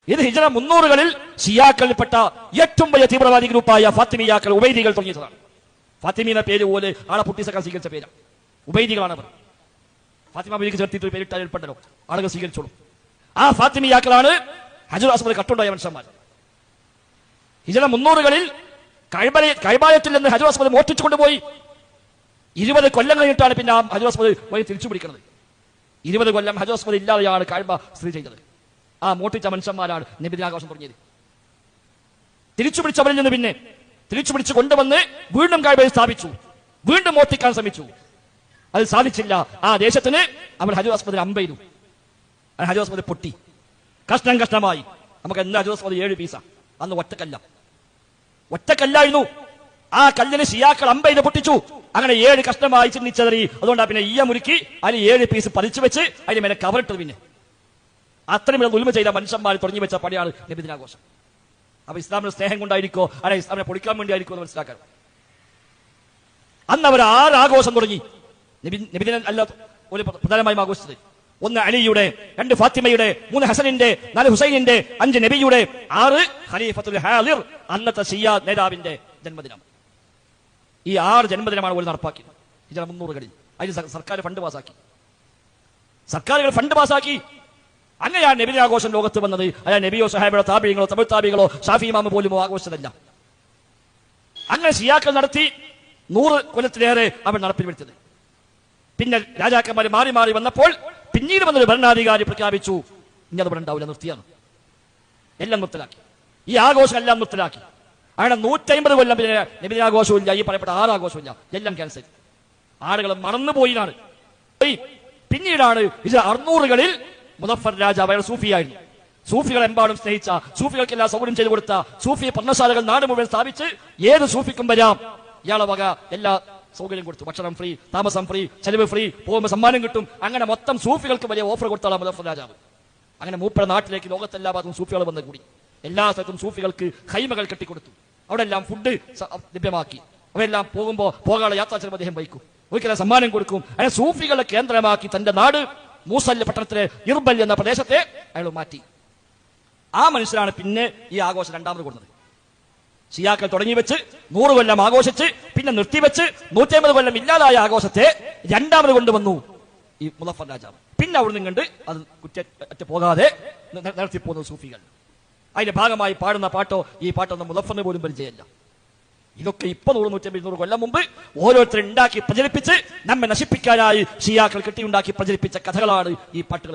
ഇത് ഹിജ്റ 300-കളിൽ ഷിയാക്കളിൽപ്പെട്ട ഏറ്റവും വലിയ തീവ്രവാദി ഗ്രൂപ്പായ ഫാത്തിമിയാക്കൾ ഉബൈദികൾ തുടങ്ങിയതാണ്. ഫാത്തിമി എന്ന പേര് പോലെ ആളെ പുട്ടിസക്കാൻ സ്വീകരിച്ച പേരാണ്. ഉബൈദികളാണ് അവർ. ഫാത്തിമ ബീവിക്ക് ചേർത്തിട്ട് പേരിട്ടാൽ ഏർപ്പെട്ടല്ലോ, ആളുകൾ സ്വീകരിച്ചോളും. ആ ഫാത്തിമിയാക്കളാണ് ഹജറുൽ അസ്വദ് കട്ടുണ്ടായ മനുഷ്യന്മാർ. ഹിജ്റ 300-കളിൽ കഅബയിൽ നിന്ന് ഹജറുൽ അസ്വദ് മോഷ്ടിച്ചു കൊണ്ടുപോയി. 20 കൊല്ലം കഴിഞ്ഞിട്ടാണ് പിന്നെ ആ ഹജറുൽ അസ്വദ് വഴി തിരിച്ചു പിടിക്കുന്നത്. 20 കൊല്ലം ഹജറുൽ അസ്വദ് ഇല്ലാതെയാണ് കഅബ സ്ഥിതി ചെയ്തത്. ആ മോഷ്ടിച്ച മനുഷ്യന്മാരാണ് നബിദിനാഘോഷം തുടങ്ങിയത്. തിരിച്ചു പിടിച്ചവരിൽ നിന്ന് പിന്നെ തിരിച്ചു പിടിച്ചു കൊണ്ടുവന്ന് വീണ്ടും കഅബയിൽ സ്ഥാപിച്ചു. വീണ്ടും മോഷ്ടിക്കാൻ ശ്രമിച്ചു. അത് സാധിച്ചില്ല. ആ ദേശത്തിന് അവർ ഹജറുൽ അസ്വദിനെ അമ്പെയ്തു. ഹജറുൽ അസ്വദ് പൊട്ടി, കഷ്ണം കഷ്ണമായി. നമുക്ക് എന്താ ഹജറുൽ അസ്വദ് 7 പീസ. അന്ന് ഒറ്റക്കല്ലായിരുന്നു. ആ കല്ലിന് ഷിയാക്കൾ അമ്പെയ്ത് പൊട്ടിച്ചു. അങ്ങനെ 7 കഷ്ണമായി ചിന്നിച്ചതറി. അതുകൊണ്ടാണ് പിന്നെ ഈയ മുറുക്കി അതിന് 7 പീസ് പതിച്ചു വെച്ച് അതിന് മേലെ കവറിട്ടത്. പിന്നെ അത്രയും ഉൽമ ചെയ്ത മനുഷ്യന്മാർ തുടങ്ങി വെച്ച പണിയാണ് നബിദിനാഘോഷം. അപ്പൊ ഇസ്ലാമിന്റെ സ്നേഹം കൊണ്ടായിരിക്കോ അല്ലെ ഇസ്ലാമിനെ പൊളിക്കാൻ വേണ്ടി ആയിരിക്കും എന്ന് മനസ്സിലാക്കാൻ. അന്ന് അവർ 6 ആഘോഷം തുടങ്ങി. നബിദിന അല്ല ഒരു പ്രധാനമായും ആഘോഷിച്ചത് 1 അലിയുടെ, 2 ഫാത്തിമയുടെ, 3 ഹസനിന്റെ, 4 ഹുസൈനിന്റെ, 5 നബിയുടെ, 6 ഖലീഫത്തുൽ ഹാദിർ അന്നത്തെ ഷിയ നേതാവിന്റെ ജന്മദിനം. ഈ 6 ജന്മദിനമാണ് ഒരു നടപ്പാക്കിയത് ഹിജ്റ 300-കളിൽ. അതിന് സർക്കാർ ഫണ്ട് പാസാക്കി. സർക്കാരുകൾ ഫണ്ട് പാസാക്കി. അങ്ങനെയാണ് നബിദിനാഘോഷം ലോകത്ത് വന്നത്. അല്ല നബിയോ സഹാബികളോ താബിഈങ്ങളോ തബഉ താബിഈങ്ങളോ ഷാഫി ഇമാം പോലും ആഘോഷിച്ചതല്ല. അങ്ങനെ ഷിയാക്കൾ നടത്തി 100 കൊല്ലത്തിലേറെ അവർ നടപ്പിൽ വരുത്തിയത്. പിന്നെ രാജാക്കന്മാർ മാറി മാറി വന്നപ്പോൾ പിന്നീട് വന്നൊരു ഭരണാധികാരി പ്രഖ്യാപിച്ചു, ഇനി അത് ഇവിടെ ഉണ്ടാവില്ല, നിർത്തിയാണ്. എല്ലാം നിർത്തലാക്കി. ഈ ആഘോഷം എല്ലാം നിർത്തലാക്കി. അങ്ങനെ 150 കൊല്ലം പിന്നെ നബിദിനാഘോഷവും ഇല്ല, ഈ പറയപ്പെട്ട 6 ആഘോഷവും ഇല്ല, എല്ലാം ക്യാൻസൽ. ആളുകൾ മറന്നുപോയിനാണ്. പിന്നീടാണ് 600-കളിൽ മുദഫർ രാജാവ്, അയാൾ സൂഫിയായിരുന്നു. സൂഫികളെമ്പാടും സ്നേഹിച്ച, സൂഫികൾക്ക് എല്ലാ സൗകര്യം ചെയ്തു കൊടുത്ത, സൂഫി പർണശാലകൾ നാട് മുഴുവൻ സ്ഥാപിച്ച് ഏത് സൂഫിക്കും വരാം, ഇയാളെ വക എല്ലാ സൗകര്യം കൊടുത്തു. ഭക്ഷണം ഫ്രീ, താമസം ഫ്രീ, ചെലവ് ഫ്രീ, പോകുമ്പോൾ സമ്മാനം കിട്ടും. അങ്ങനെ മൊത്തം സൂഫികൾക്ക് വലിയ ഓഫർ കൊടുത്താണ് മുദഫർ രാജാവ്. അങ്ങനെ മൂപ്പര നാട്ടിലേക്ക് ലോകത്തെല്ലാ ഭാഗത്തും സൂഫികൾ വന്ന് കൂടി. എല്ലാ സ്ഥലത്തും സൂഫികൾക്ക് ഖൈമകൾ കെട്ടിക്കൊടുത്തു. അവിടെ എല്ലാം ഫുഡ് ലഭ്യമാക്കി. അവരെല്ലാം പോകുമ്പോൾ പോകാനുള്ള യാത്രാ ചെലവ് അദ്ദേഹം വഹിക്കും. ഒരിക്കലും സമ്മാനം കൊടുക്കും. അങ്ങനെ സൂഫികളെ കേന്ദ്രമാക്കി തന്റെ നാട് മൂസൽ പട്ടണത്തിലെ ഇർബൽ എന്ന പ്രദേശത്തെ അയാൾ മാറ്റി. ആ മനുഷ്യനാണ് പിന്നെ ഈ ആഘോഷം രണ്ടാമത് കൊടുത്തത്. ഷിയാക്കൾ തുടങ്ങി വെച്ച് 100 കൊല്ലം ആഘോഷിച്ച് പിന്നെ നിർത്തിവെച്ച് 150 കൊല്ലം ഇല്ലാതായ ആഘോഷത്തെ രണ്ടാമത് കൊണ്ടുവന്നു ഈ മുദഫർ രാജാവ്. പിന്നെ അവിടെ നിന്ന് കണ്ട് അത് കുറ്റ പോകാതെ നടത്തിപ്പോകുന്ന സൂഫികൾ. അതിന്റെ ഭാഗമായി പാടുന്ന പാട്ടോ ഈ പാട്ടൊന്നും മുദഫറിന് പോലും പരിചയമല്ല. ഇതൊക്കെ 100-150-200 കൊല്ലം മുമ്പ് ഓരോരുത്തരും ഉണ്ടാക്കി പ്രചരിപ്പിച്ച് നമ്മെ നശിപ്പിക്കാനായി ഷിയാക്കൾ കെട്ടിയുണ്ടാക്കി പ്രചരിപ്പിച്ച കഥകളാണ് ഈ പാട്ടുകൾ.